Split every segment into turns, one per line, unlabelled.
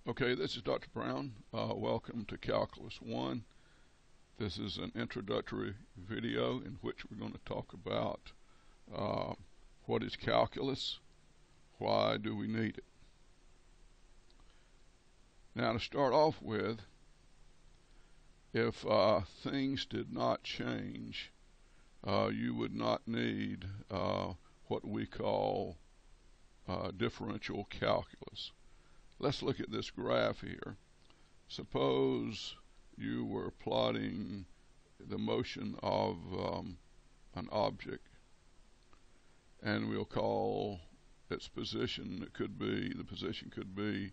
Okay, this is Dr. Brown. Welcome to Calculus 1. This is an introductory video in which we're going to talk about uh, what is calculus, why do we need it. Now, to start off with, if things did not change, you would not need what we call differential calculus. Let's look at this graph here. Suppose you were plotting the motion of an object, and we'll call its position. The position could be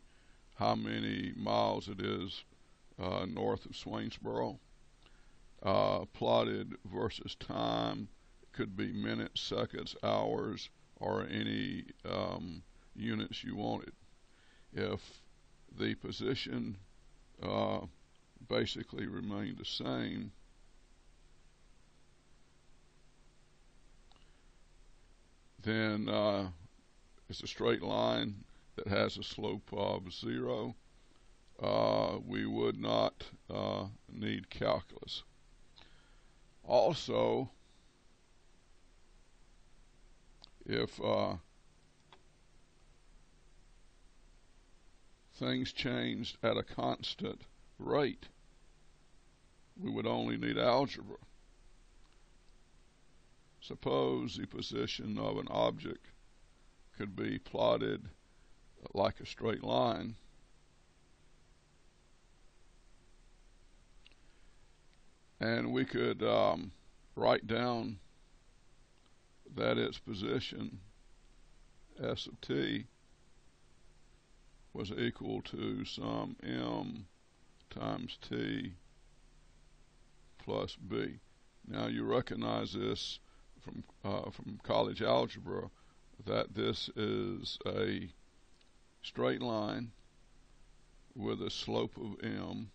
how many miles it is north of Swainsboro. Plotted versus time, it could be minutes, seconds, hours, or any units you wanted. If the position basically remained the same, then it's a straight line that has a slope of 0. We would not need calculus. Also, if things changed at a constant rate, we would only need algebra. Suppose the position of an object could be plotted like a straight line, and we could write down that its position s of t was equal to some m times t plus b. Now you recognize this from college algebra, that this is a straight line with a slope of m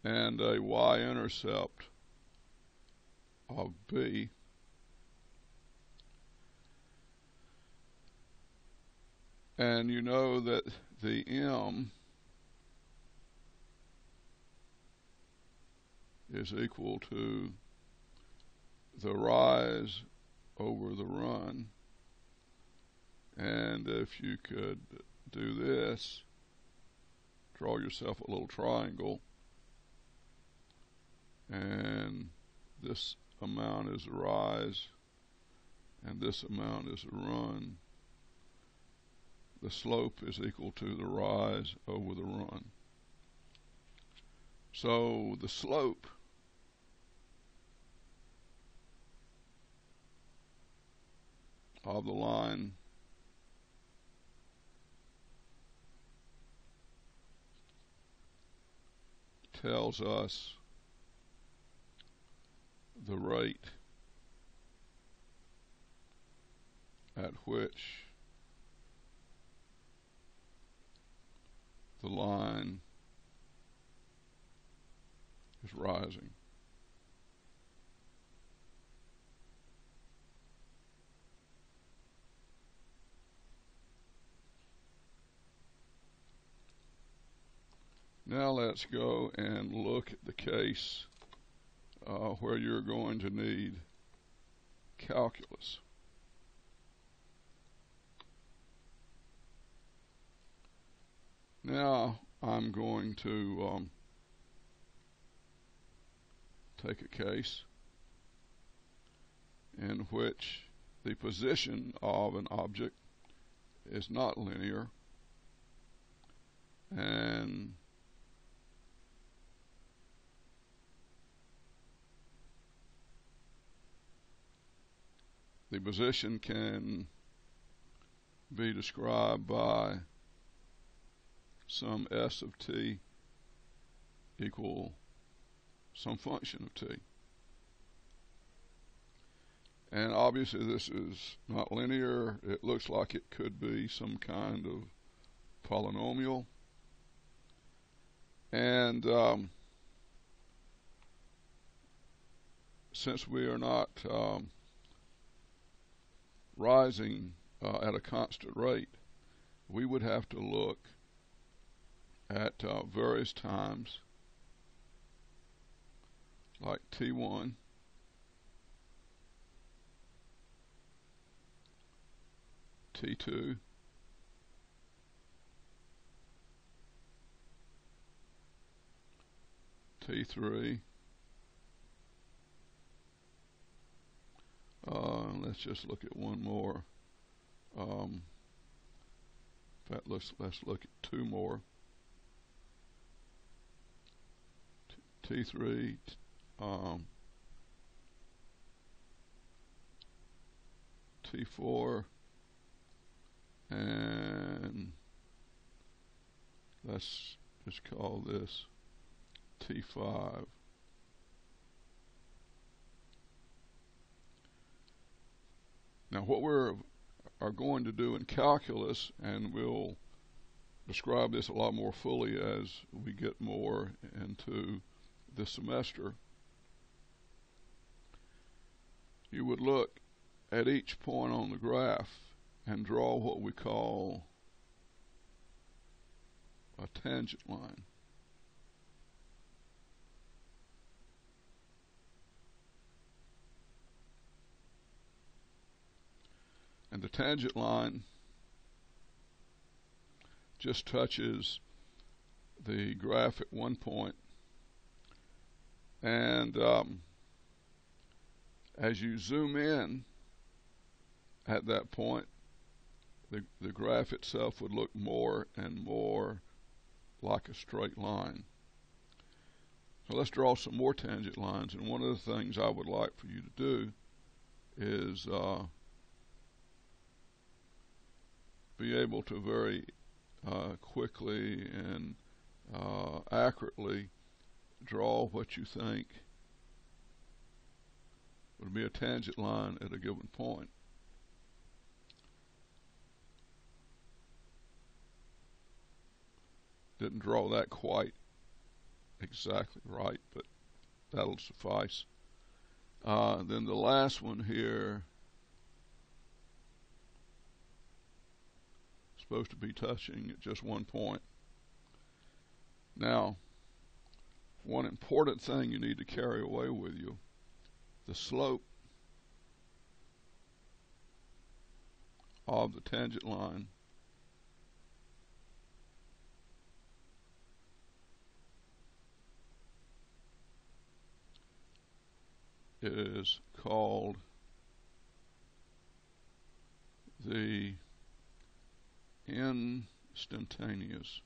and a y-intercept of b, and you know that the m is equal to the rise over the run. And if you could do this, draw yourself a little triangle, and this amount is the rise and this amount is the run. The slope is equal to the rise over the run. So the slope of the line tells us the rate at which the line is rising. Now let's go and look at the case where you're going to need calculus. Now I'm going to take a case in which the position of an object is not linear, and the position can be described by some s of t equal some function of t. And obviously this is not linear. It looks like it could be some kind of polynomial. And since we are not rising at a constant rate, we would have to look at various times like T1, T2, T3. Let's just look at one more. In fact, let's look at two more. T3, T4, and let's just call this T5. Now what we're going to do in calculus, and we'll describe this a lot more fully as we get more into the semester, you would look at each point on the graph and draw what we call a tangent line. And the tangent line just touches the graph at one point, and as you zoom in at that point, the graph itself would look more and more like a straight line. So let's draw some more tangent lines, and one of the things I would like for you to do is be able to very quickly and accurately draw what you think would be a tangent line at a given point. Didn't draw that quite exactly right, but that'll suffice. Then the last one here is supposed to be touching at just one point. Now, one important thing you need to carry away with you: the slope of the tangent line is called the instantaneous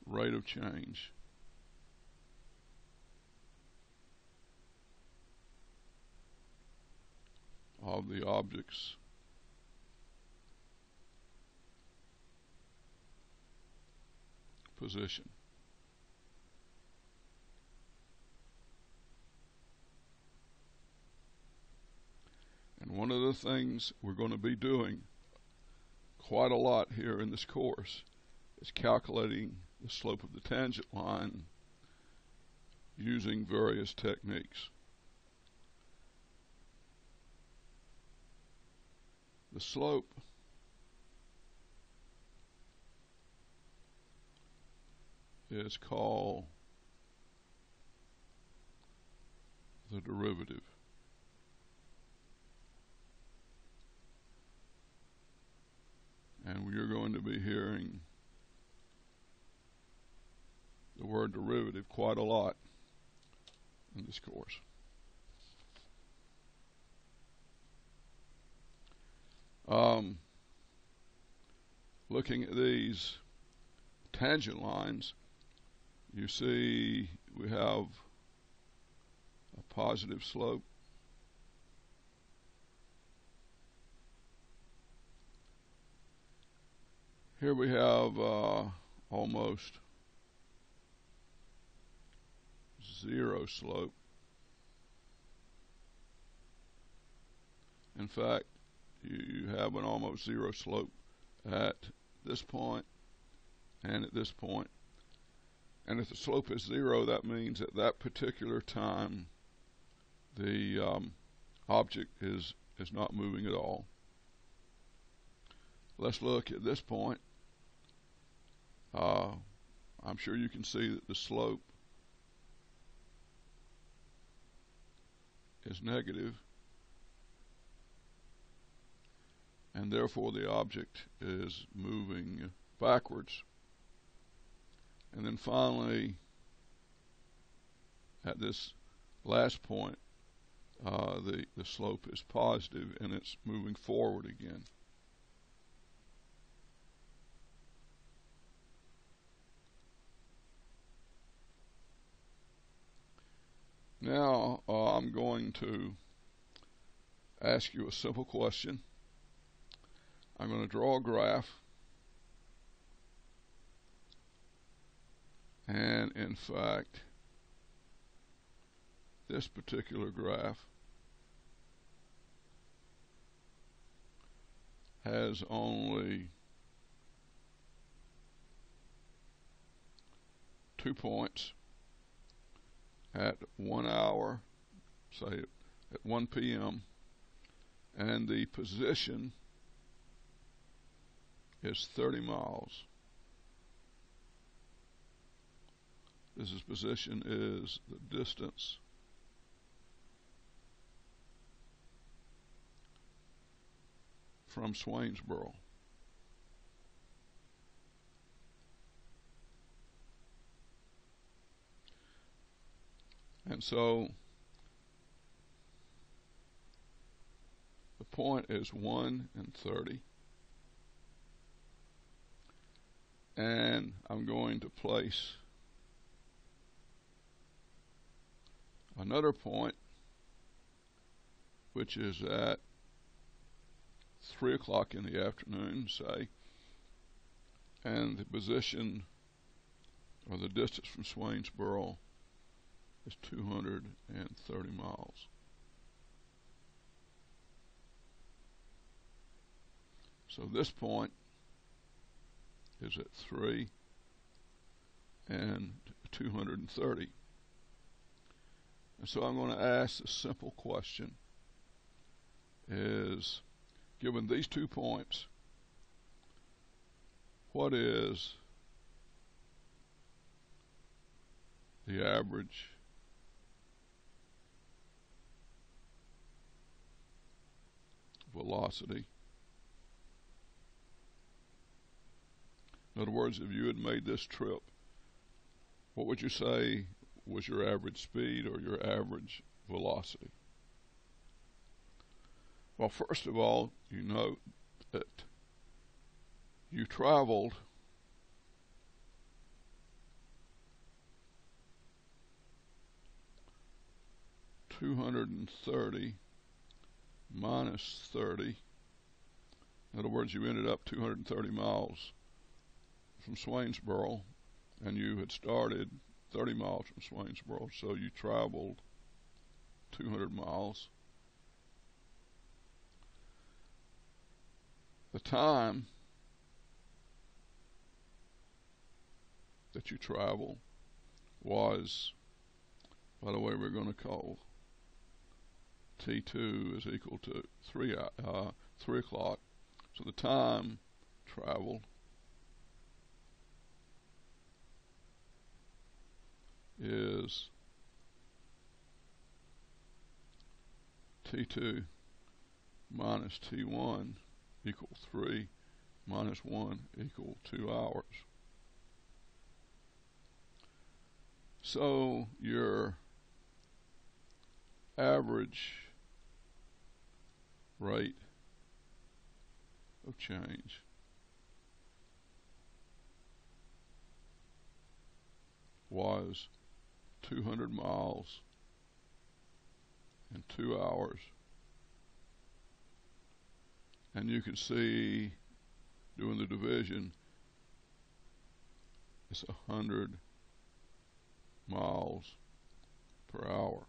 rate of change of the object's position. And one of the things we're going to be doing quite a lot here in this course is calculating the slope of the tangent line using various techniques. The slope is called the derivative. And we're going to be hearing the word derivative quite a lot in this course. Looking at these tangent lines, you see we have a positive slope, here we have almost zero slope. In fact, you have an almost zero slope at this point and at this point. And if the slope is zero, that means at that particular time the object is not moving at all. Let's look at this point. I'm sure you can see that the slope is negative, and therefore the object is moving backwards. And then finally, at this last point, the slope is positive and it's moving forward again. Now I'm going to ask you a simple question. I'm going to draw a graph, and in fact this particular graph has only 2 points at 1 hour, say at 1 p.m., and the position is 30 miles. This position is the distance from Swainsboro. And so the point is 1 and 30. And I'm going to place another point, which is at 3 o'clock in the afternoon, say, and the position or the distance from Swainsboro is 230 miles. So this point is at 3 and 230. And so I'm going to ask a simple question, is given these 2 points, what is the average velocity? In other words, if you had made this trip, what would you say was your average speed or your average velocity? Well, first of all, you note that you traveled (230 minus 30). In other words, you ended up 230 miles from Swainsboro, and you had started 30 miles from Swainsboro, so you traveled 200 miles. The time that you traveled was, by the way, we're going to call T2 is equal to 3 o'clock. So the time traveled is T2 minus T1 equal 3 minus 1 equal 2 hours. So your average rate of change was 200 miles in 2 hours. And you can see, doing the division, it's 100 miles per hour.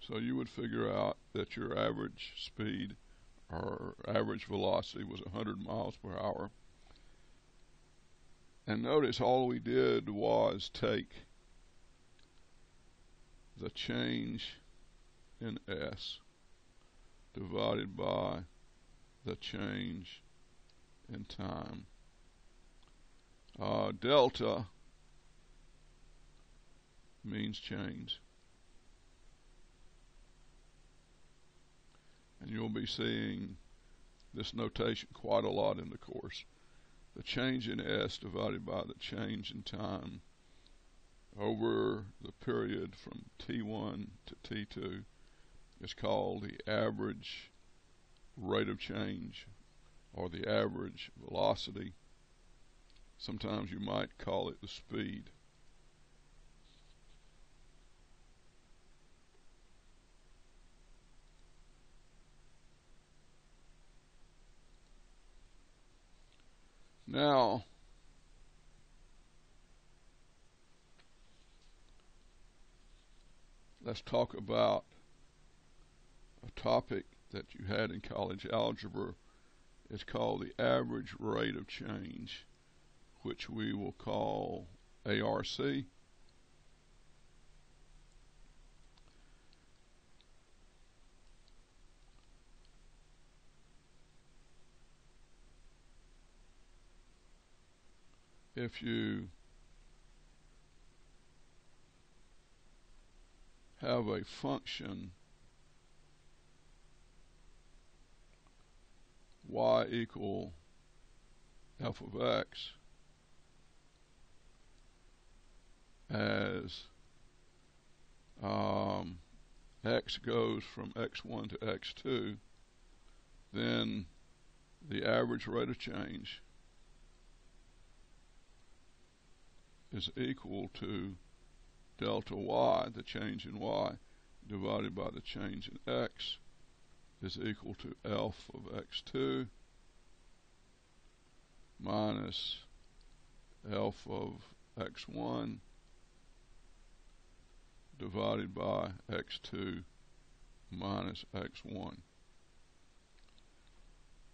So you would figure out that your average speed or average velocity was 100 miles per hour. And notice all we did was take the change in S divided by the change in time. Delta means change. And you'll be seeing this notation quite a lot in the course. The change in S divided by the change in time over the period from T1 to T2 is called the average rate of change, or the average velocity. Sometimes you might call it the speed. Now, let's talk about a topic that you had in college algebra. It's called the average rate of change, which we will call ARC. If you have a function y equal f of x as x goes from x1 to x2, then the average rate of change is equal to delta y, the change in y, divided by the change in x, is equal to f of x2 minus f of x1 divided by x2 minus x1.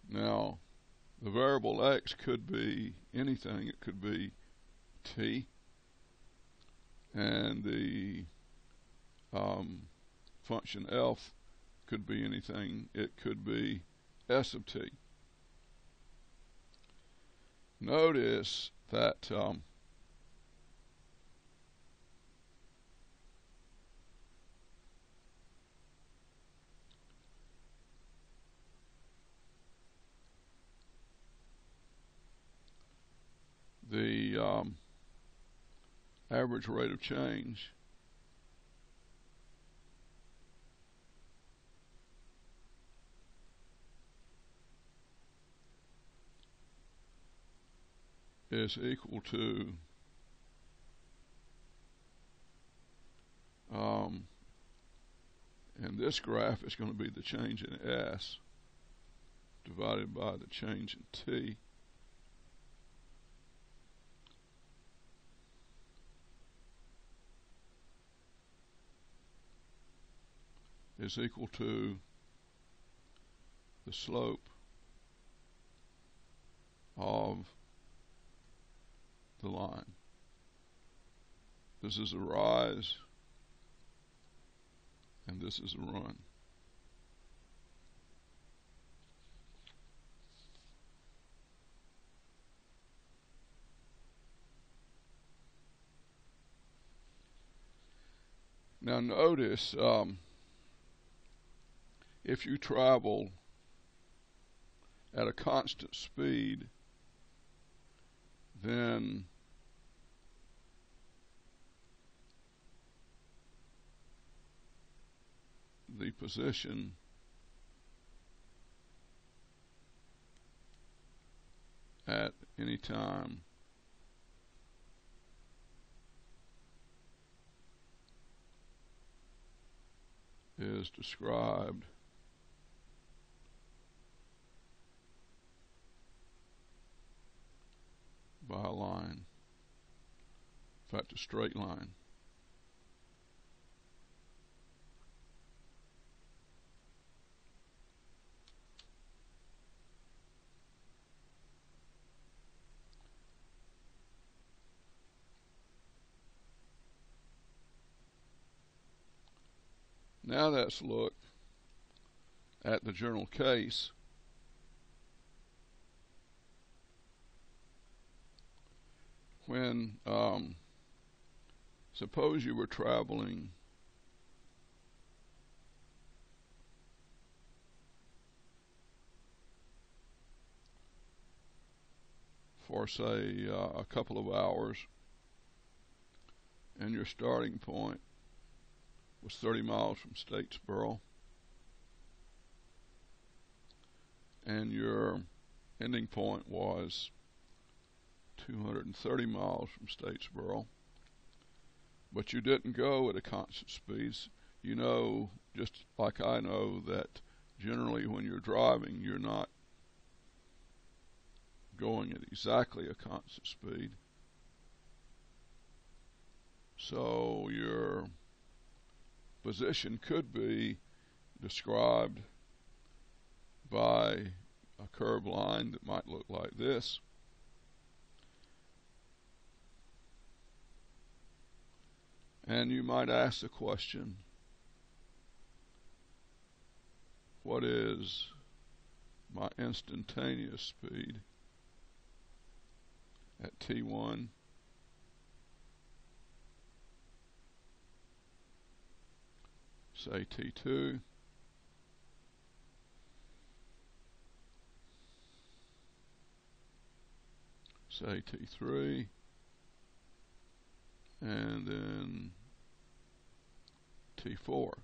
Now, the variable x could be anything. It could be t, and the function f could be anything. It could be s of t. Notice that the average rate of change is equal to in this graph it's going to be the change in S divided by the change in T is equal to the slope of the line. This is a rise and this is a run. Now notice if you travel at a constant speed, then the position at any time is described by a line. In fact, a straight line. Now let's look at the general case. When suppose you were traveling for, say, a couple of hours, and your starting point was 30 miles from Statesboro, and your ending point was 230 miles from Statesboro, but you didn't go at a constant speed. You know, just like I know, that generally when you're driving, you're not going at exactly a constant speed. So your position could be described by a curved line that might look like this. And you might ask the question, what is my instantaneous speed at T1? Say T2. Say T3. And then T4.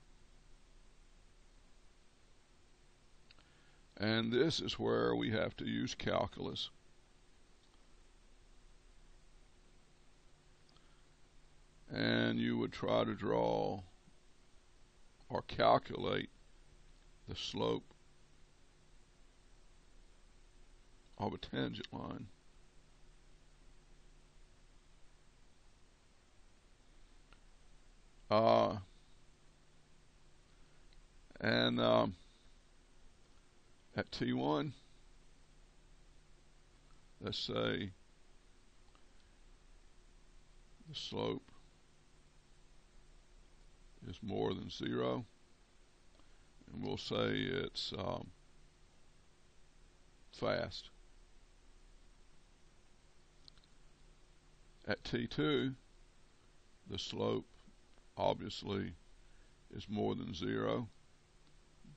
And this is where we have to use calculus. And you would try to draw or calculate the slope of a tangent line. At T1, let's say the slope is more than 0, and we'll say it's fast. At T2, the slope obviously is more than 0,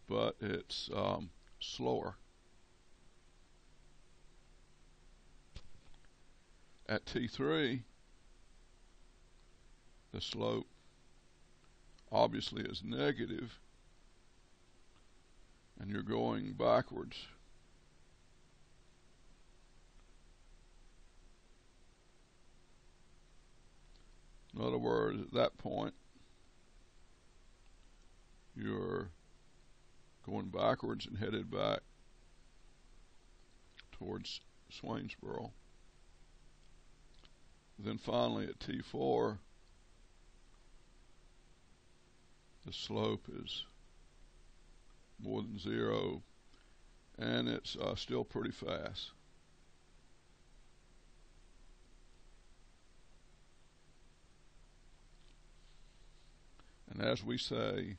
but it's slower. At T3, the slope obviously is negative, and you're going backwards. In other words, at that point, you're going backwards and headed back towards Swainsboro. Then finally at T4, the slope is more than 0, and it's still pretty fast. And as we say,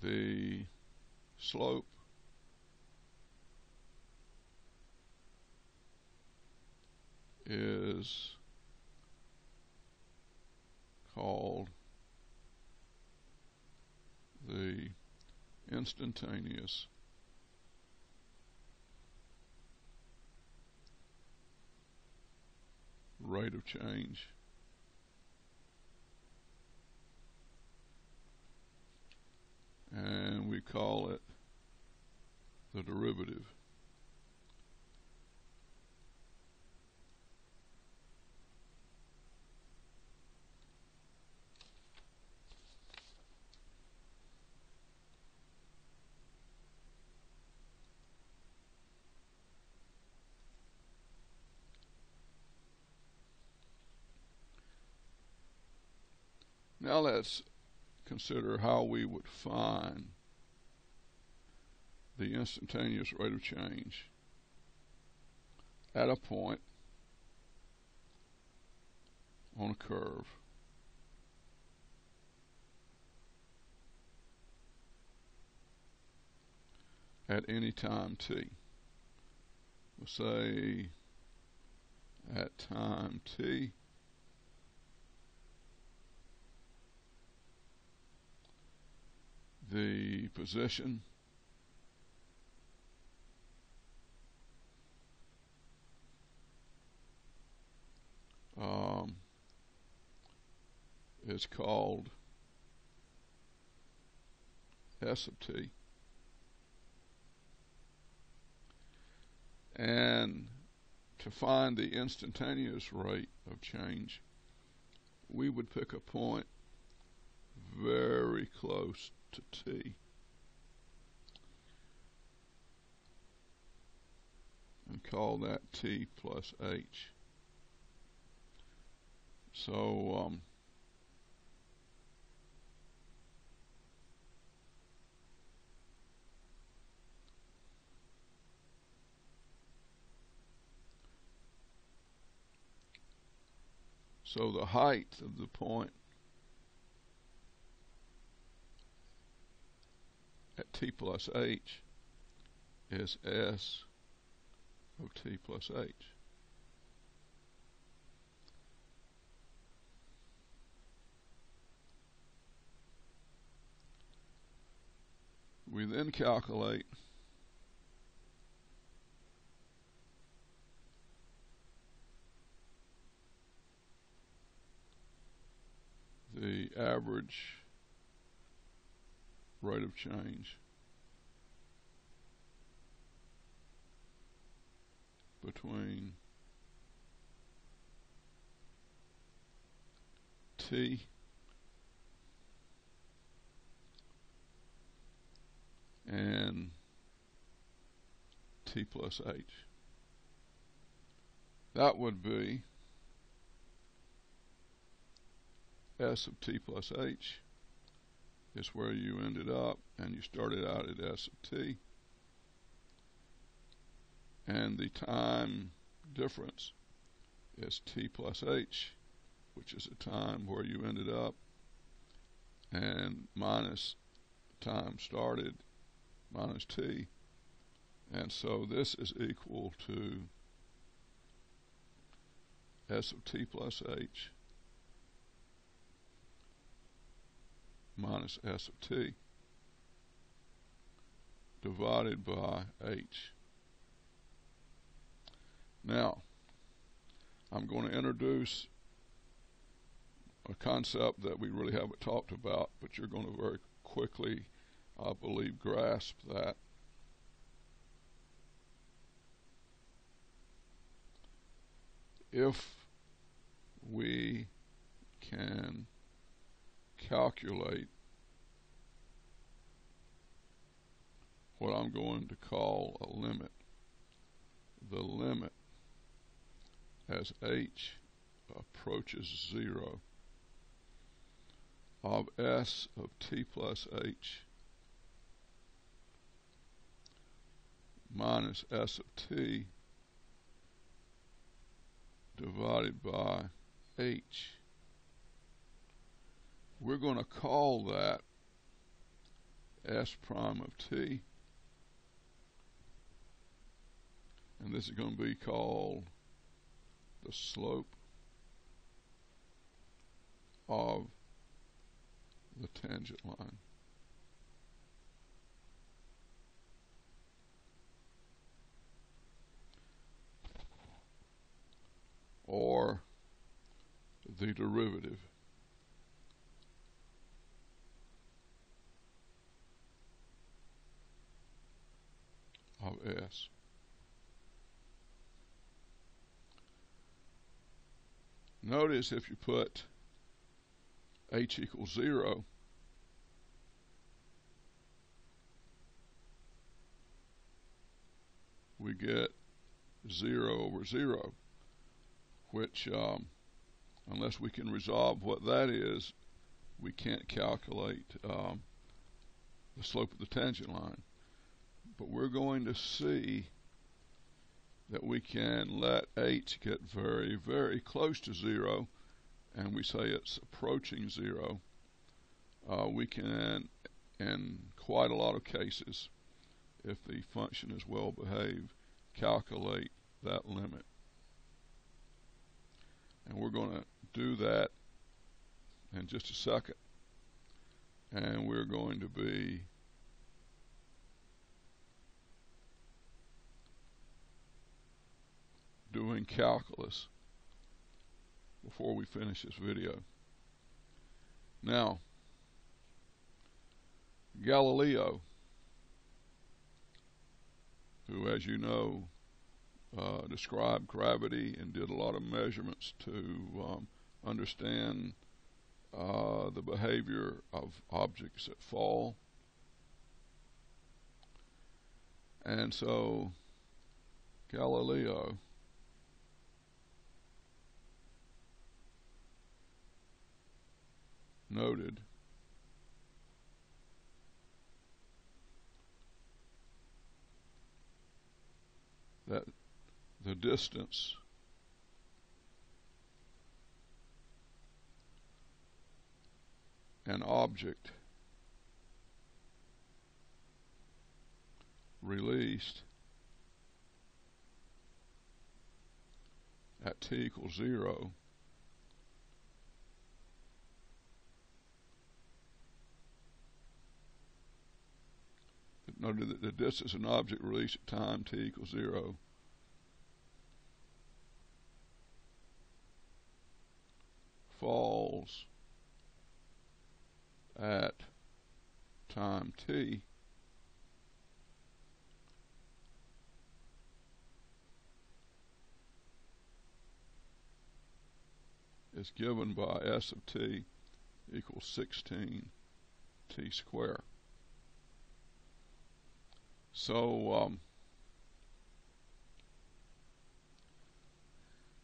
the slope is called the instantaneous rate of change. And we call it the derivative. Now let's consider how we would find the instantaneous rate of change at a point on a curve. at any time t. We'll say at time t, the position is called s of t, and to find the instantaneous rate of change, we would pick a point very close to t and call that t plus h. So so the height of the point at t plus h is s of t plus h. We then calculate the average rate of change between t and t plus h. That would be s of t plus h is where you ended up, and you started out at s of t, and the time difference is t plus h, which is the time where you ended up, and minus time started minus t, and so this is equal to s of t plus h minus s of t divided by h. Now, I'm going to introduce a concept that we really haven't talked about, but you're going to very quickly, I believe, grasp that. If we can calculate what I'm going to call a limit, the limit as h approaches 0 of s of t plus h minus s of t divided by h, we're going to call that s prime of t, and this is going to be called the slope of the tangent line. Or the derivative of s. Notice if you put h equals 0, we get 0 over 0, which unless we can resolve what that is, we can't calculate the slope of the tangent line. But we're going to see that we can let h get very, very close to 0, and we say it's approaching 0. We can, in quite a lot of cases, if the function is well behaved, calculate that limit. And we're going to do that in just a second. And we're going to be doing calculus before we finish this video. Now, Galileo, who, as you know, described gravity and did a lot of measurements to understand the behavior of objects that fall. And so Galileo noted that the distance an object released at t equals 0 noted that the distance an object released at time t equals 0 falls at time t is given by s of t equals 16 t squared. So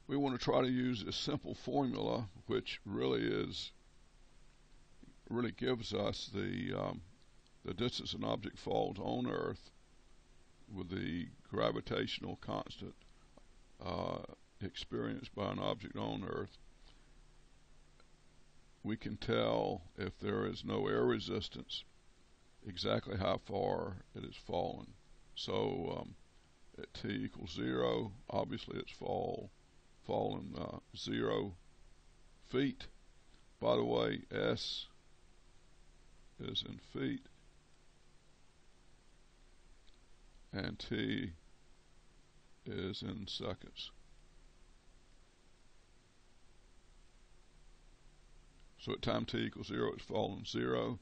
we want to try to use this simple formula, which really gives us the distance an object falls on Earth with the gravitational constant experienced by an object on Earth. We can tell, if there is no air resistance, exactly how far it has fallen. So at t equals 0, obviously it's fallen 0 feet. By the way, s is in feet and t is in seconds. So at time t equals 0, it's fallen 0.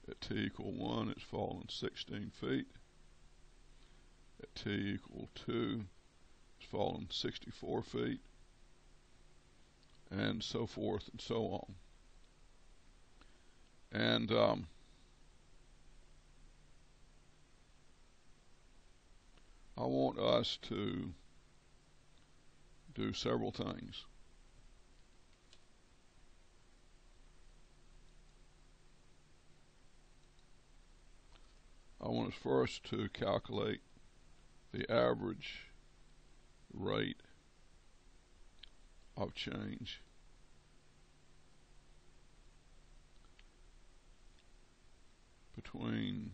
At t equal 1, it's fallen 16 feet. At t equal 2, it's fallen 64 feet. And so forth and so on. And I want us to do several things. I want us first to calculate the average rate of change between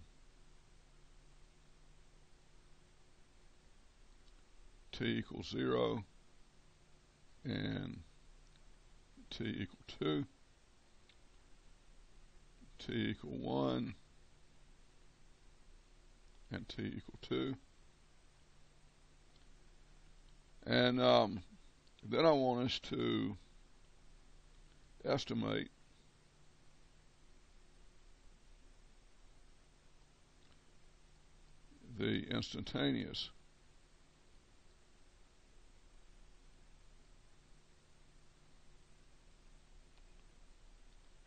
t equals 0 and t equal 2, t equal 1, and t equal 2. And then I want us to estimate the instantaneous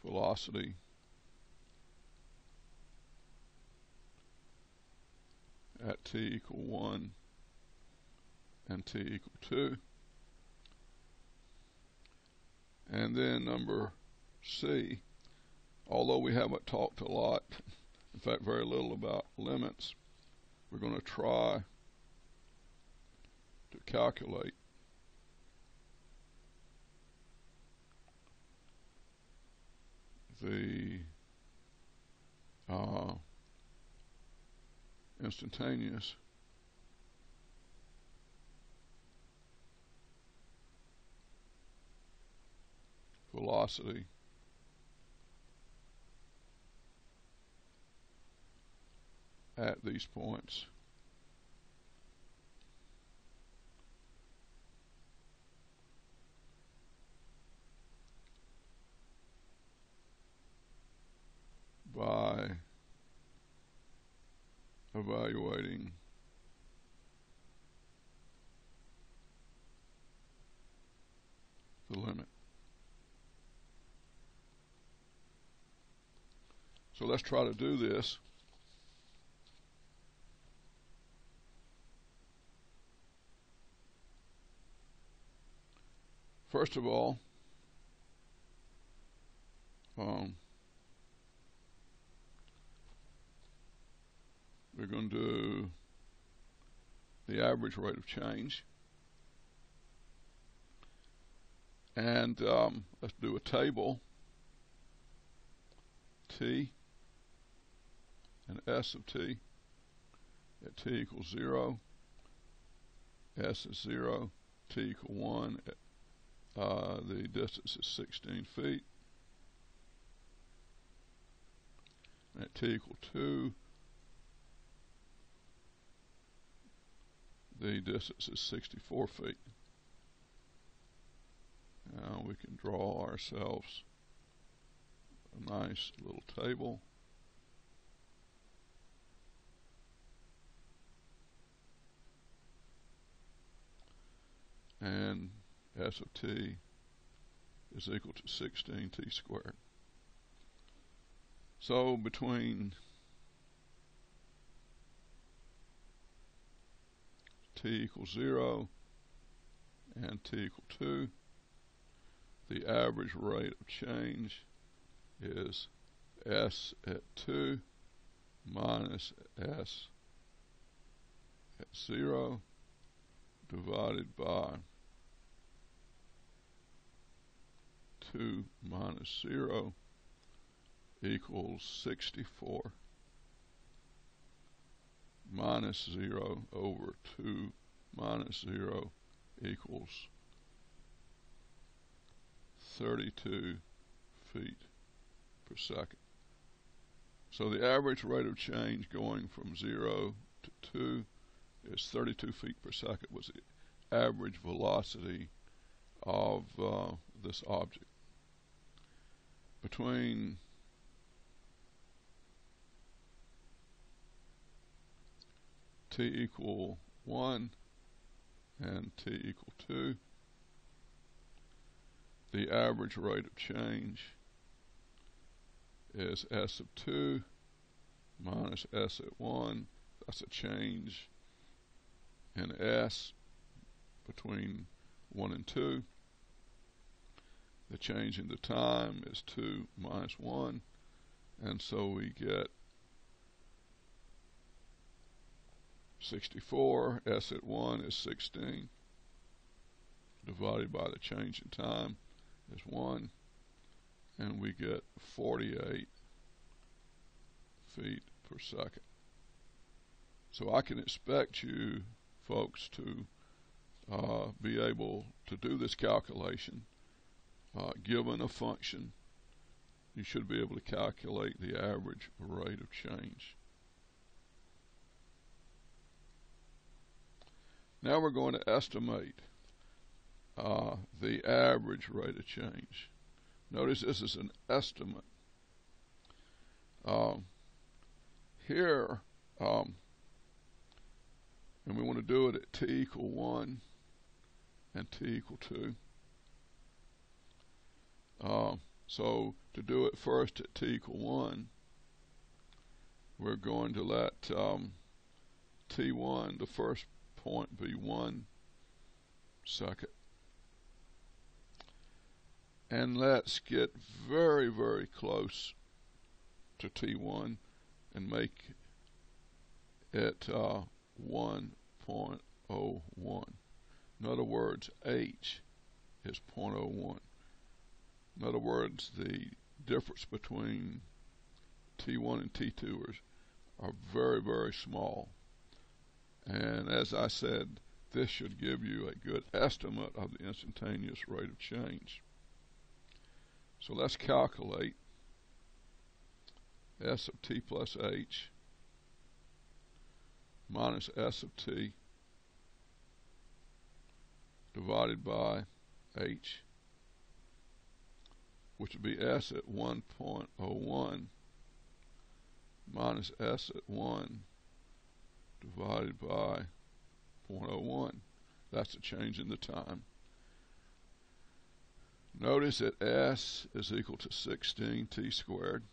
velocity at t equal 1 and t equal 2. And then number C, although we haven't talked a lot, in fact very little about limits, we're going to try to calculate the instantaneous velocity at these points. By evaluating the limit. So let's try to do this. First of all, we're going to do the average rate of change. And let's do a table. T and S of t at t equals 0. S is 0. T equal 1. The distance is 16 feet. At t equal 2, the distance is 64 feet. Now we can draw ourselves a nice little table. And S of t is equal to 16t squared. So between t equals 0 and t equal 2, the average rate of change is S at 2 minus S at 0 divided by 2 minus 0 equals 64 minus 0 over 2 minus 0 equals 32 feet per second. So the average rate of change going from 0 to 2 is 32 feet per second was the average velocity of this object. Between t equal 1 and t equal 2, the average rate of change is S of 2 minus S at 1. That's a change in S between 1 and 2. The change in the time is 2 minus 1, and so we get 64. S at 1 is 16 divided by the change in time is 1, and we get 48 feet per second. So I can expect you folks to be able to do this calculation. Given a function, you should be able to calculate the average rate of change. Now we're going to estimate the average rate of change. Notice this is an estimate. Here, and we want to do it at t equal 1 and t equal 2. So to do it first at t equal 1, we're going to let t1, the first point, be 1 second. And let's get very, very close to t1 and make it 1.01. In other words, h is 0.01. In other words, the difference between T1 and T2 is are very, very small. And as I said, this should give you a good estimate of the instantaneous rate of change. So let's calculate S of t plus h minus S of t divided by h, which would be S at 1.01 minus S at 1 divided by 0.01. That's the change in the time. Notice that S is equal to 16t squared.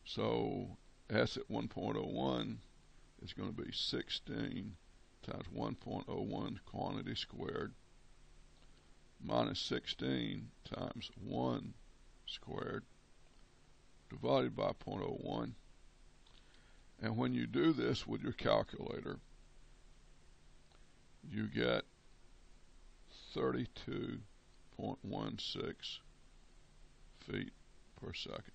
So S at 1.01 is going to be 16 times 1.01 quantity squared minus 16 times 1 squared divided by 0.01. And when you do this with your calculator, you get 32.16 feet per second.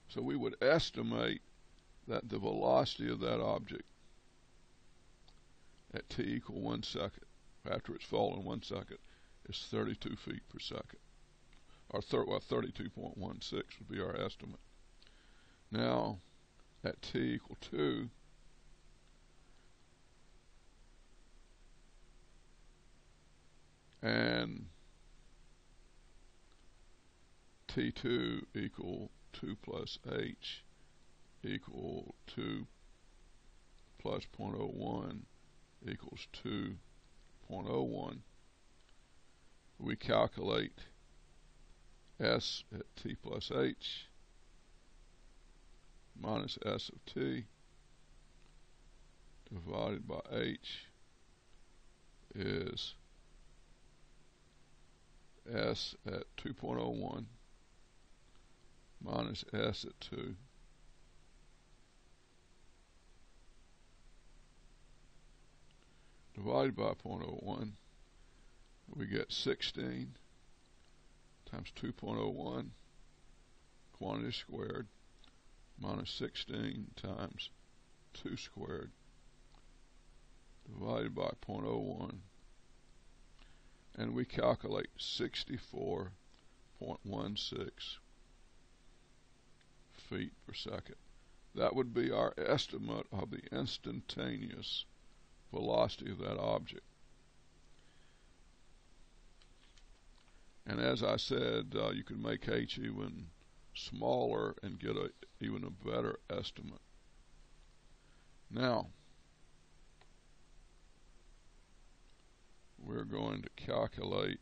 So we would estimate that the velocity of that object at t equal 1 second, after it's fallen 1 second, is 32 feet per second. Or 32.16 would be our estimate. Now, at t equal 2, and t2 equal 2 plus h equal 2 plus 0.01 equals 2.01. We calculate S at t plus h minus S of t divided by h is S at 2.01 minus S at 2 divided by 0.01. We get 16 times 2.01 quantity squared minus 16 times 2 squared divided by 0.01, and we calculate 64.16 feet per second. That would be our estimate of the instantaneous velocity of that object. And as I said, you can make h even smaller and get even a better estimate. Now, we're going to calculate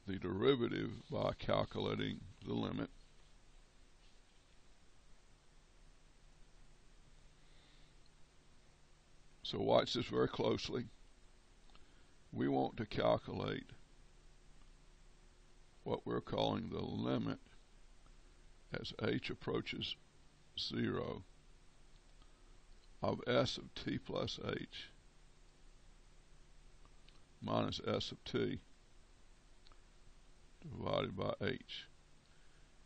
the derivative by calculating the limit. So watch this very closely. We want to calculate what we're calling the limit as h approaches 0 of S of t plus h minus S of t divided by h.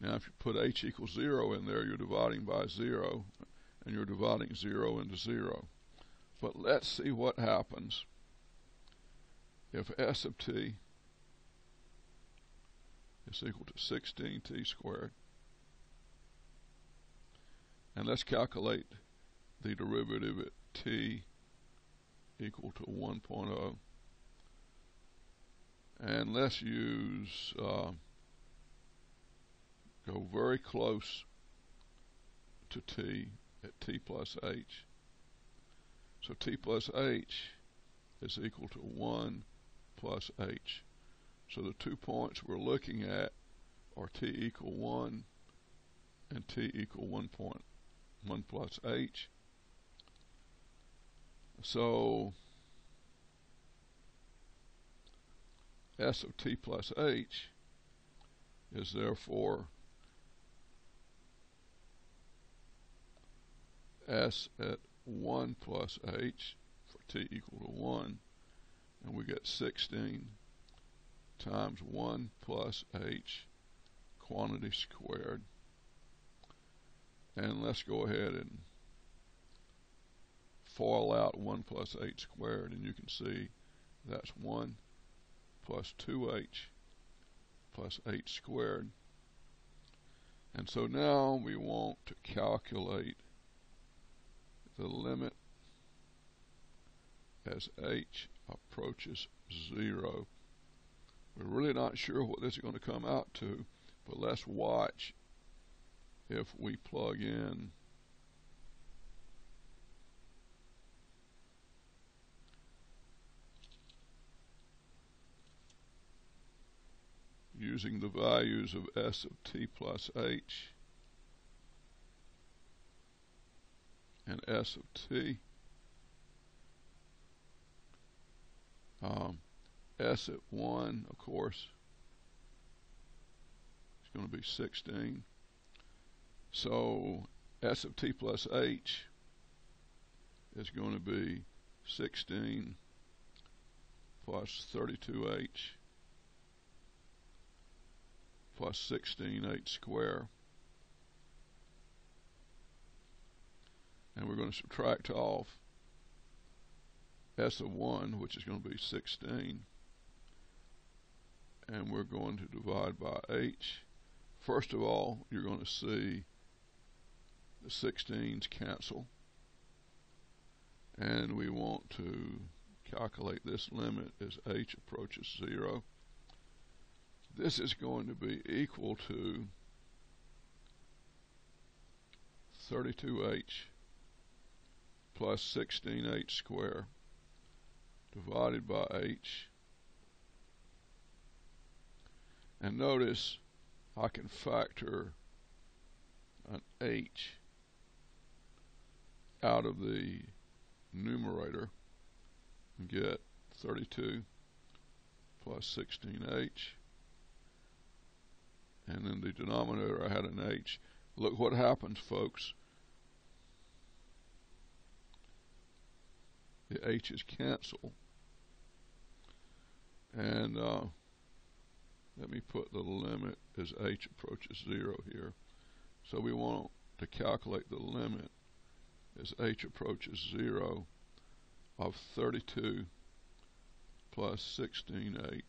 Now if you put h equals 0 in there, you're dividing by 0, and you're dividing 0 into 0. But let's see what happens if S of t is equal to 16t squared. And let's calculate the derivative at t equal to 1.0. And let's use, go very close to t at t plus h. So t plus h is equal to 1 plus h. So the 2 points we're looking at are t equal 1 and t equal 1.1 plus h. So S of t plus h is therefore S at 1 plus h for t equal to 1, and we get 16 times 1 plus h quantity squared. And let's go ahead and FOIL out 1 plus h squared, and you can see that's 1 plus 2h plus h squared. And so now we want to calculate the limit as h approaches 0. We're really not sure what this is going to come out to, but let's watch if we plug in using the values of s of t plus h and s of t. S at 1, of course, is going to be 16. So s of t plus h is going to be 16 plus 32h plus 16h squared. And we're going to subtract off s of 1, which is going to be 16, and we're going to divide by h. First of all, you're going to see the 16s cancel, and we want to calculate this limit as h approaches 0. This is going to be equal to 32h plus 16h squared divided by h. And notice I can factor an h out of the numerator and get 32 plus 16h. And in the denominator I had an h. Look what happens, folks. The h's cancel. And let me put the limit as h approaches 0 here. So we want to calculate the limit as h approaches 0 of 32 plus 16h.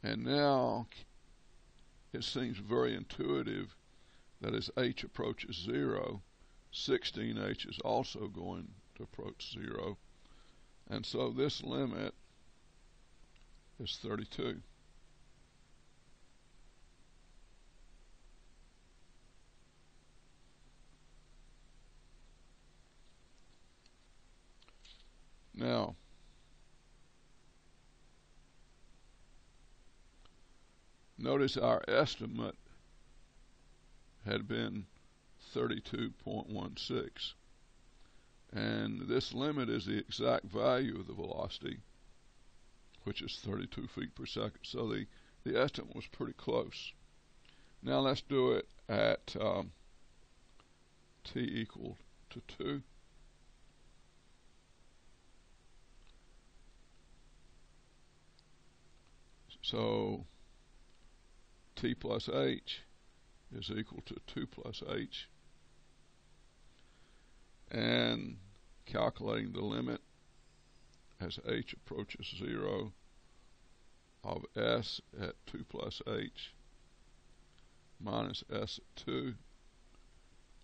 And now it seems very intuitive that as h approaches 0, 16h is also going to approach 0. And so this limit is 32. Now, notice our estimate had been 32.16, and this limit is the exact value of the velocity, which is 32 feet per second. So the estimate was pretty close. Now let's do it at t equal to 2. So t plus h is equal to 2 plus h. And calculating the limit as h approaches 0 of s at 2 plus h minus s at 2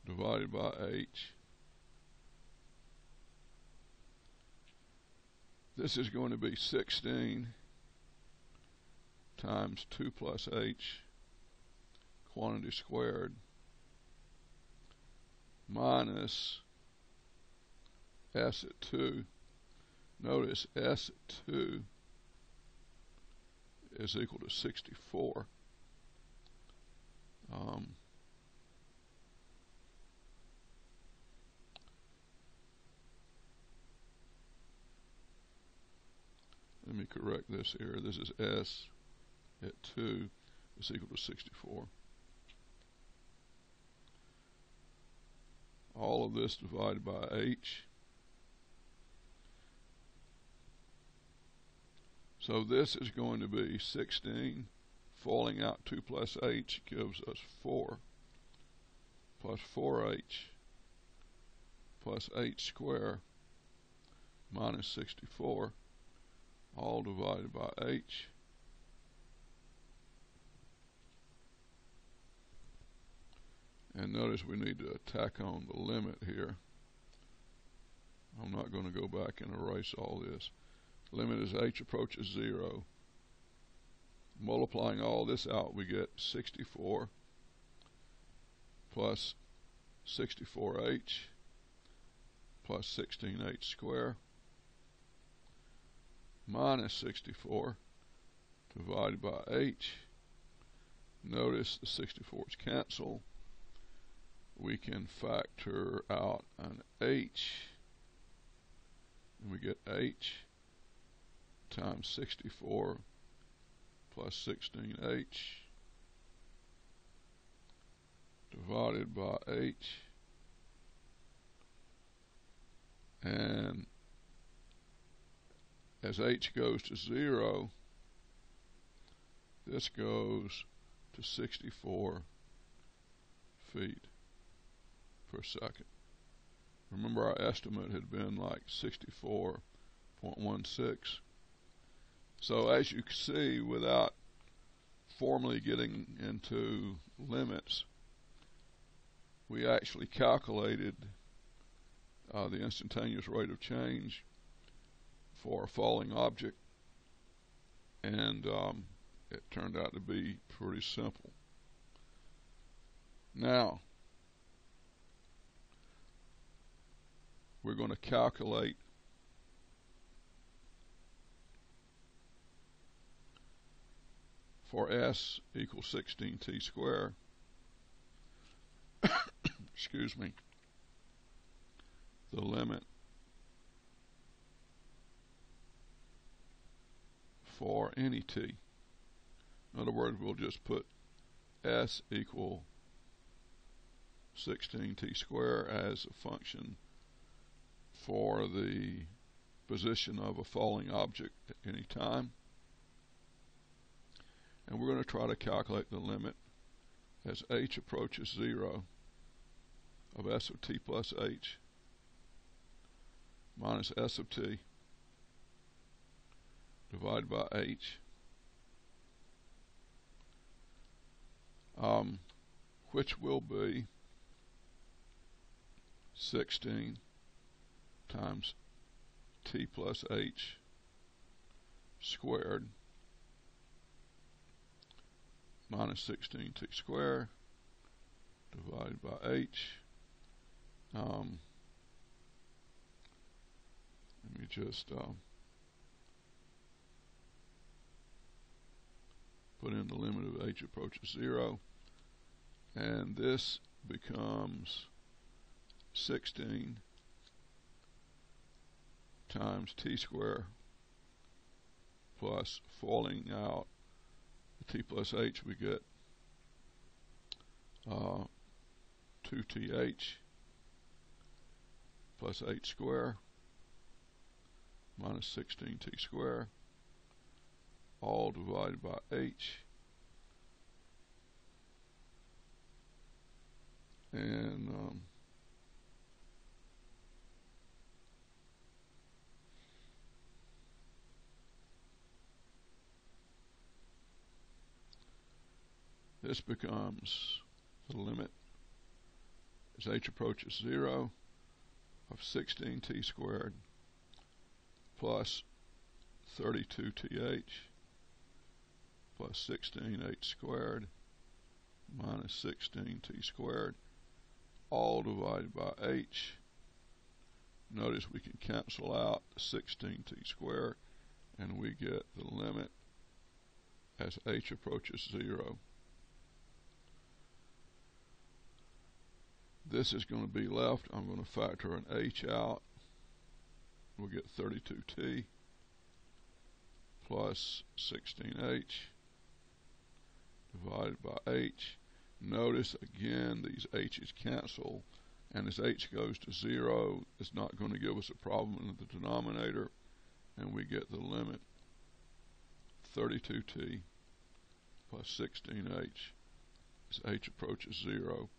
divided by h. This is going to be 16 times 2 plus h quantity squared minus s at 2. Notice s at 2 is equal to 64. Let me correct this here. This is s at 2 is equal to 64. All of this divided by h. So this is going to be 16. Falling out 2 plus h gives us 4, plus 4h plus h squared minus 64, all divided by h. And notice we need to tack on the limit here. I'm not going to go back and erase all this. Limit as h approaches 0. Multiplying all this out, we get 64 plus 64h plus 16h squared minus 64 divided by h. Notice the 64's cancel. We can factor out an h, and we get h times 64 plus 16h divided by h, and as h goes to 0, this goes to 64 feet per second. Remember, our estimate had been like 64.16. So as you can see, without formally getting into limits, we actually calculated the instantaneous rate of change for a falling object, and it turned out to be pretty simple. Now, we're going to calculate for s equals 16t squared, excuse me, the limit for any t. In other words, we'll just put s equal 16t squared as a function for the position of a falling object at any time. And we're going to try to calculate the limit as h approaches 0 of s of t plus h minus s of t divided by h, which will be 16 times t plus h squared minus 16t squared divided by h. Let me just put in the limit of h approaches 0, and this becomes 16 times t squared plus, falling out the t plus h, we get 2th plus h squared minus 16t squared, all divided by h. And this becomes the limit as h approaches 0 of 16t squared plus 32th plus 16h squared minus 16t squared, all divided by h. Notice we can cancel out 16t squared, and we get the limit as h approaches 0. This is going to be left. I'm going to factor an h out. We'll get 32t plus 16h divided by h. Notice again these h's cancel, and as h goes to 0, it's not going to give us a problem in the denominator, and we get the limit 32t plus 16h as h approaches 0.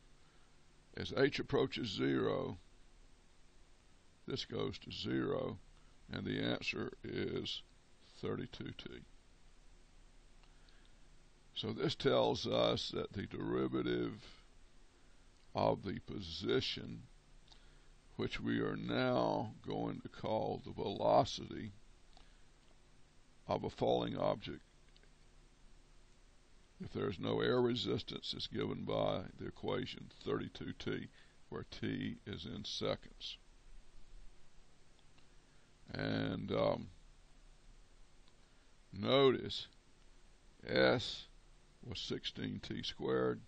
As h approaches 0, this goes to 0, and the answer is 32t. So this tells us that the derivative of the position, which we are now going to call the velocity of a falling object, if there is no air resistance, is given by the equation 32t, where t is in seconds. And notice s was 16t squared.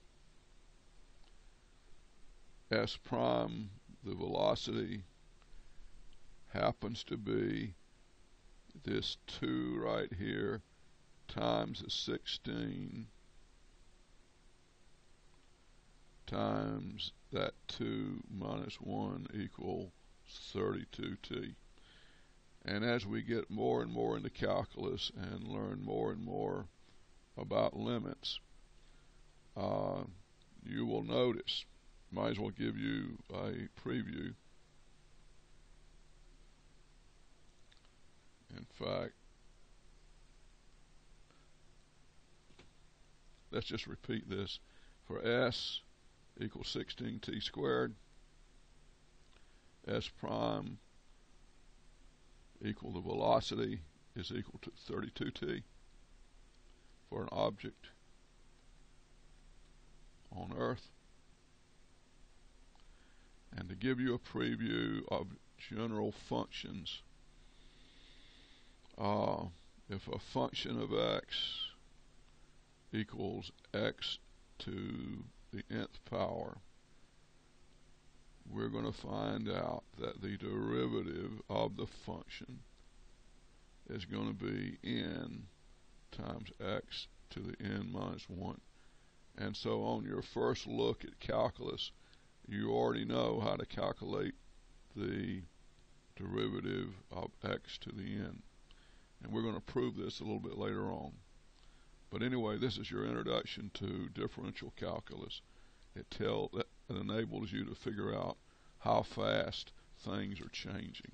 S prime, the velocity, happens to be this 2 right here times the 16 times that 2 minus 1 equals 32t. And as we get more and more into calculus and learn more and more about limits, you will notice, might as well give you a preview. In fact, let's just repeat this. For s equals 16t squared, s prime equal the velocity is equal to 32t for an object on Earth. And to give you a preview of general functions, if a function of x equals x to the nth power, we're going to find out that the derivative of the function is going to be n times x to the n minus 1. And so on your first look at calculus, you already know how to calculate the derivative of x to the n. And we're going to prove this a little bit later on. But anyway, this is your introduction to differential calculus. It enables you to figure out how fast things are changing.